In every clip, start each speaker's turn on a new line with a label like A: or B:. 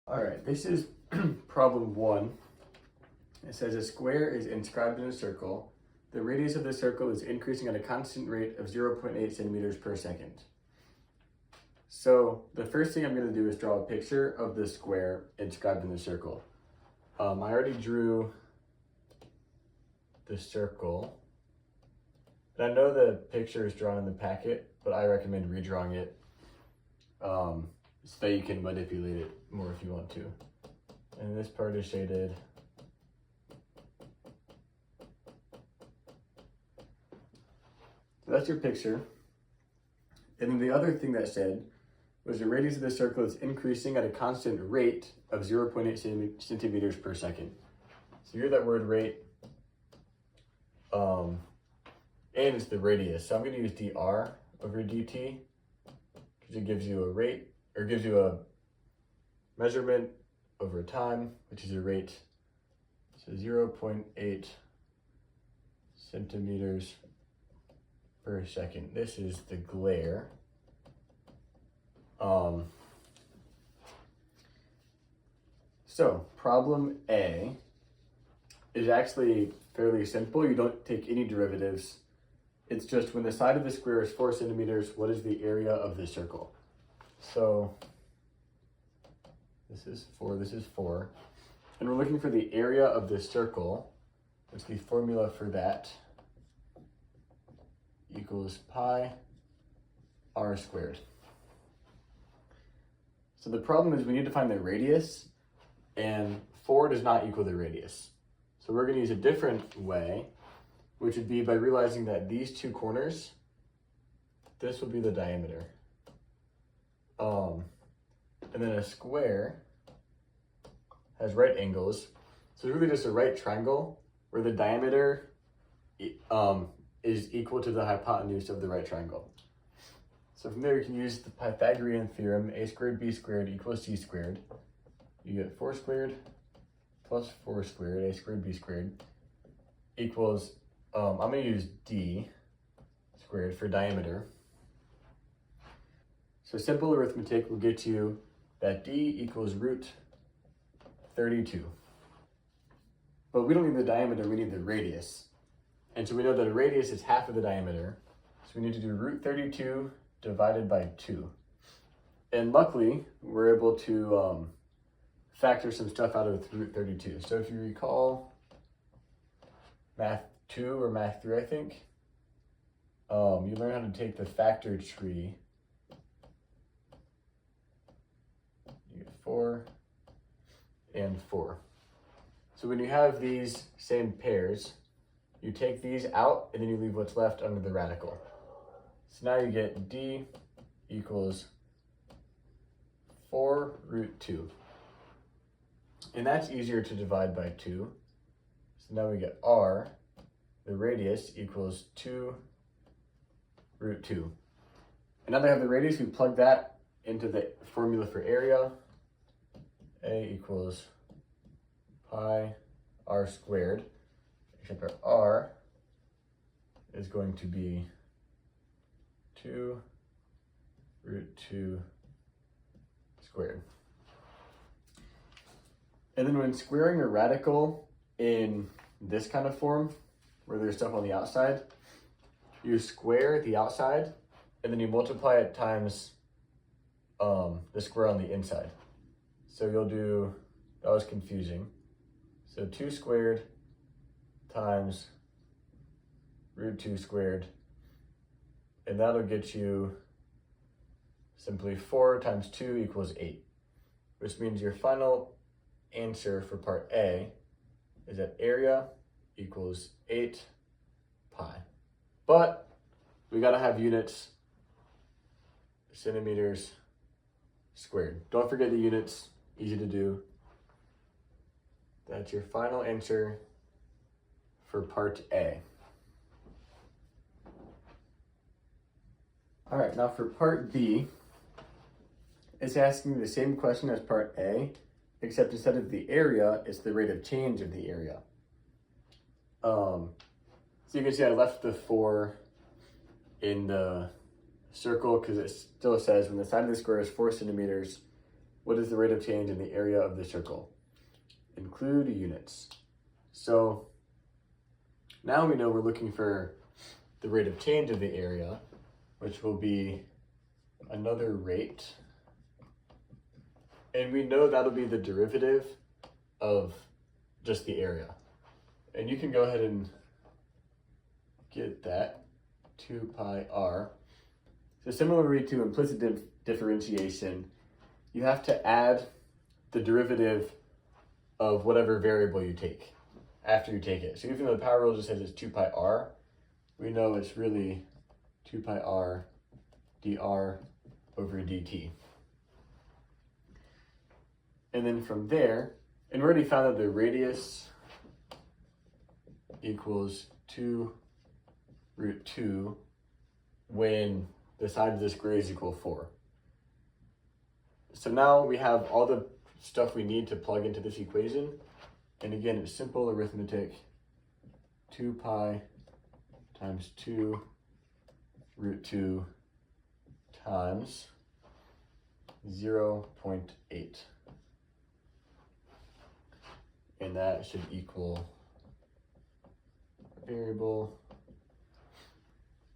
A: All right, this is problem 1. It says a square is inscribed in a circle. The radius of the circle is increasing at a constant rate of 0.8 centimeters per second. So the first thing I'm going to do is draw a picture of the square inscribed in the circle. I already drew the circle. And I know the picture is drawn in the packet, but I recommend redrawing it so that you can manipulate it more if you want to. And this part is shaded. So that's your picture. And then the other thing that said was the radius of the circle is increasing at a constant rate of 0.8 centimeters per second. So here's that word rate. And it's the radius. So I'm going to use dr over dt because it gives you a rate, or gives you a measurement over time, which is a rate. So 0.8 centimeters per second. This is the glare. So problem A is actually fairly simple. You don't take any derivatives. It's just when the side of the square is 4 centimeters, what is the area of the circle? So this is 4. And we're looking for the area of the circle. What's the formula for that? Equals pi r squared. So the problem is we need to find the radius, and 4 does not equal the radius. So we're going to use a different way, which would be by realizing that these two corners, this will be the diameter. And then a square has right angles. So it's really just a right triangle where the diameter is equal to the hypotenuse of the right triangle. So from there you can use the Pythagorean theorem, a squared b squared equals c squared. You get 4 squared plus 4 squared, a squared b squared, equals, I'm going to use d squared for diameter. So simple arithmetic will get you that d equals root 32. But we don't need the diameter, we need the radius. And so we know that a radius is half of the diameter. So we need to do root 32 divided by 2. And luckily, we're able to factor some stuff out of root 32. So if you recall math 2 or math 3, I think, you learn how to take the factor tree. You get 4 and 4. So when you have these same pairs, you take these out and then you leave what's left under the radical. So now you get d equals 4 root 2. And that's easier to divide by 2. So now we get r, the radius, equals 2 root 2. And now that I have the radius, we plug that into the formula for area. A equals pi r squared, except our r is going to be 2 root 2 squared. And then when squaring a radical in this kind of form, where there's stuff on the outside, you square the outside, and then you multiply it times the square on the inside. So you'll do, that was confusing. So 2 squared times root 2 squared, and that'll get you simply 4 times 2 equals 8, which means your final answer for part A is that area equals 8 pi. But we gotta have units, centimeters squared. Don't forget the units, easy to do. That's your final answer for part A. All right, now for part B, it's asking the same question as part A, except instead of the area, it's the rate of change of the area. So you can see I left the 4 in the circle because it still says when the side of the square is 4 centimeters, what is the rate of change in the area of the circle? Include units. So now we know we're looking for the rate of change of the area, which will be another rate. And we know that'll be the derivative of just the area. And you can go ahead and get that, 2 pi r. So similarly to implicit differentiation, you have to add the derivative of whatever variable you take after you take it. So even though the power rule just says it's 2 pi r, we know it's really 2 pi r dr over dt. And then from there, and we already found that the radius equals 2 root 2 when the side of the square is equal to 4. So now we have all the stuff we need to plug into this equation. And again, it's simple arithmetic. 2 pi times 2 root 2 times 0.8. And that should equal variable.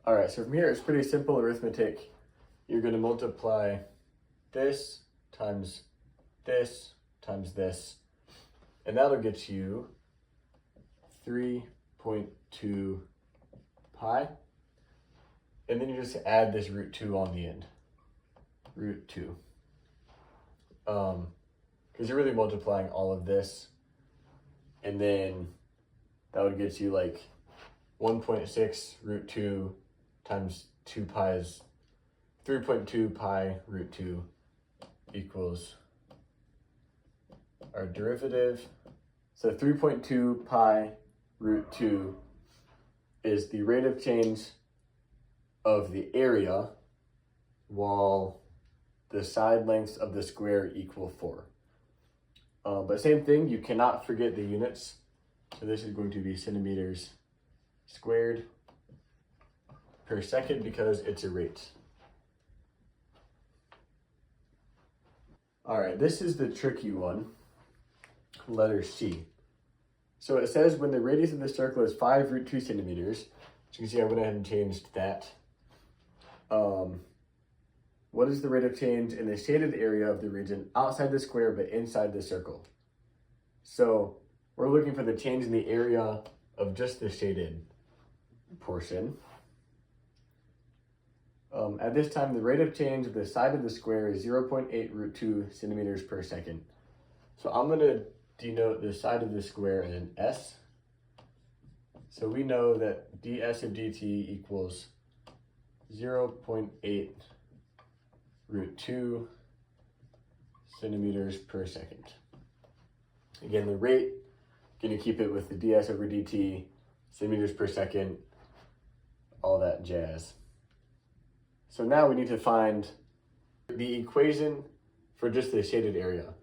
A: All right, so from here, it's pretty simple arithmetic. You're going to multiply this times this times this, and that'll get you 3.2 pi. And then you just add this root 2 on the end, root 2. Because you're really multiplying all of this, and then that would get you like 1.6 root 2 times 2 pi is 3.2 pi root 2 equals our derivative. So 3.2 pi root 2 is the rate of change of the area while the side lengths of the square equal 4. But same thing, you cannot forget the units. So this is going to be centimeters squared per second because it's a rate. All right, this is the tricky one, letter C. So it says when the radius of the circle is 5 root 2 centimeters, as you can see I went ahead and changed that. What is the rate of change in the shaded area of the region outside the square but inside the circle? So we're looking for the change in the area of just the shaded portion. At this time, the rate of change of the side of the square is 0.8 root 2 centimeters per second. So I'm going to denote the side of the square in s. So we know that ds of dt equals 0.8 root 2 centimeters per second. Again, the rate, going to keep it with the ds over dt, centimeters per second, all that jazz. So now we need to find the equation for just the shaded area,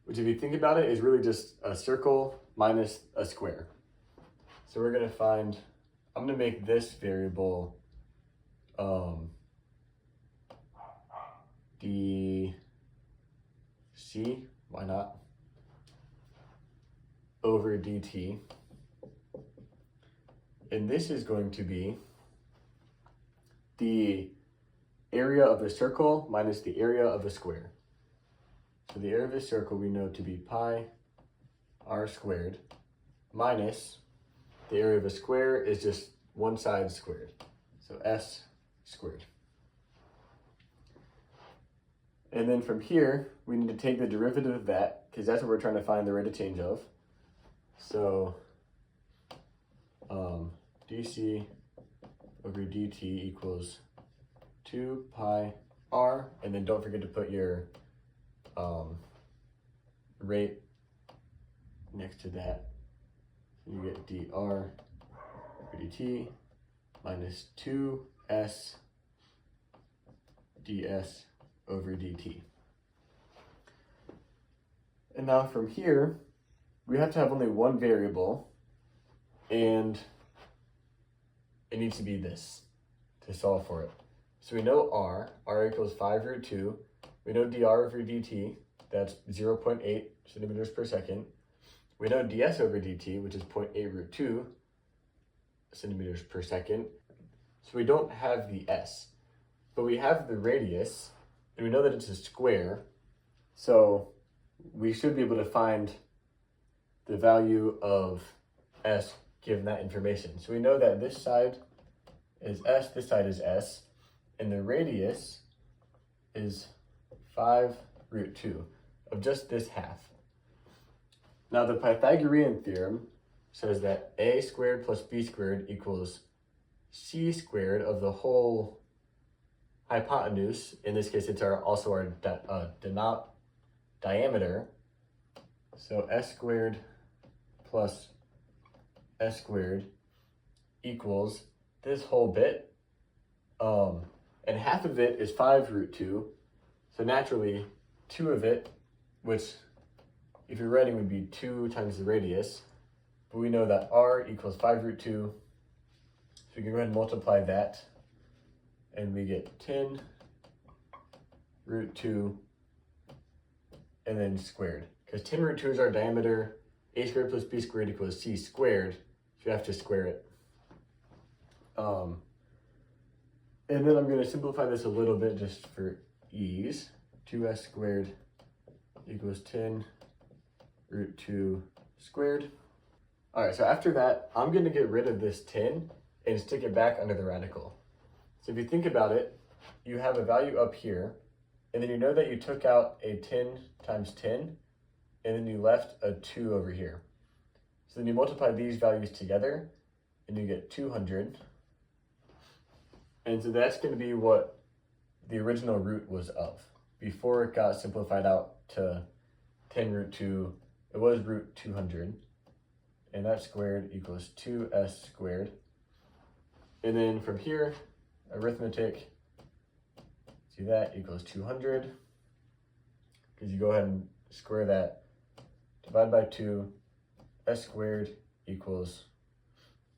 A: which if you think about it is really just a circle minus a square. So we're going to find, I'm going to make this variable dc, why not, over dt. And this is going to be the area of the circle minus the area of the square. So the area of the circle we know to be pi r squared minus the area of a square is just one side squared. So s squared. And then from here, we need to take the derivative of that because that's what we're trying to find the rate of change of. So dc over dt equals 2 pi r, and then don't forget to put your rate next to that. So you get dr over dt minus 2s ds over dt. And now from here, we have to have only one variable, and it needs to be this to solve for it. So we know r equals 5 root 2. We know dr over dt that's 0.8 centimeters per second. We know ds over dt, which is 0.8 root 2 centimeters per second. So we don't have the s, but we have the radius, and we know that it's a square. So we should be able to find the value of s given that information. So we know that this side is s, this side is s, and the radius is 5 root 2 of just this half. Now the Pythagorean theorem says that a squared plus b squared equals c squared of the whole hypotenuse. In this case, it's also our diameter. So s squared plus s squared equals this whole bit. And half of it is 5 root 2. So naturally, 2 of it, which if you're writing would be 2 times the radius, but we know that r equals 5 root 2. So we can go ahead and multiply that, and we get 10 root 2 and then squared. Because 10 root 2 is our diameter, a squared plus b squared equals c squared, so you have to square it. And then I'm going to simplify this a little bit just for ease. 2s squared equals 10 root 2 squared. All right, so after that, I'm going to get rid of this 10 and stick it back under the radical. So if you think about it, you have a value up here, and then you know that you took out a 10 times 10, and then you left a 2 over here. So then you multiply these values together, and you get 200. And so that's going to be what the original root was of. Before it got simplified out to 10 root 2, it was root 200. And that squared equals 2s squared. And then from here, arithmetic, see that equals 200. Because you go ahead and square that, divide by 2, s squared equals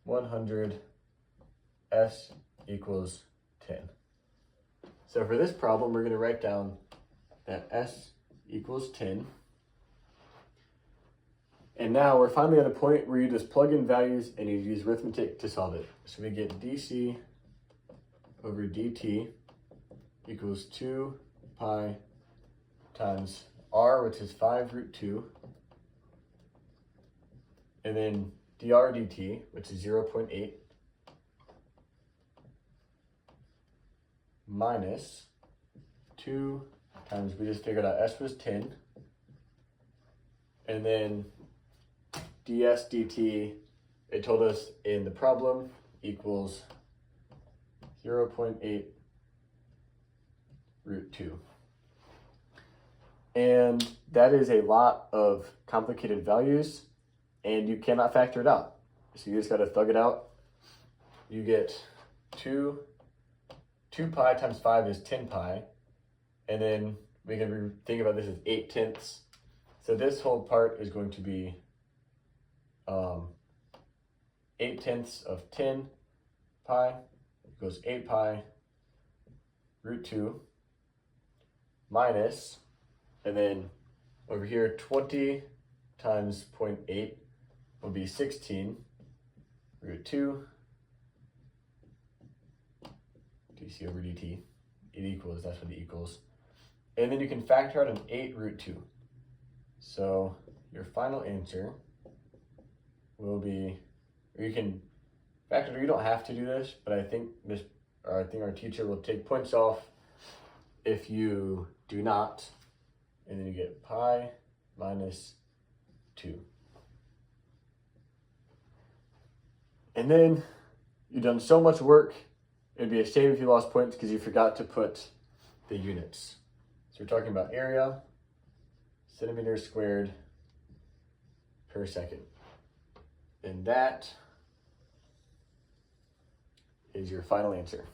A: 100, s equals 10. So for this problem, we're going to write down that s equals 10. And now we're finally at a point where you just plug in values and you use arithmetic to solve it. So we get dc over dt equals 2 pi times r, which is 5 root 2, and then dr dt, which is 0.8, minus 2 times, we just figured out s was 10, and then ds dt, it told us in the problem, equals 0.8 root 2. And that is a lot of complicated values, and you cannot factor it out. So you just got to thug it out. You get 2 pi times 5 is 10 pi, and then we can think about this as 8/10. So this whole part is going to be 8/10 of 10 pi equals 8 pi root 2 minus, and then over here 20 times 0.8 will be 16 root 2 dc over dt. It equals, that's what it equals. And then you can factor out an 8 root 2. So your final answer will be, or you can factor, you don't have to do this, but I think our teacher will take points off if you do not. And then you get pi minus 2. And then you've done so much work, it'd be a shame if you lost points because you forgot to put the units. So we're talking about area, centimeters squared per second. And that is your final answer.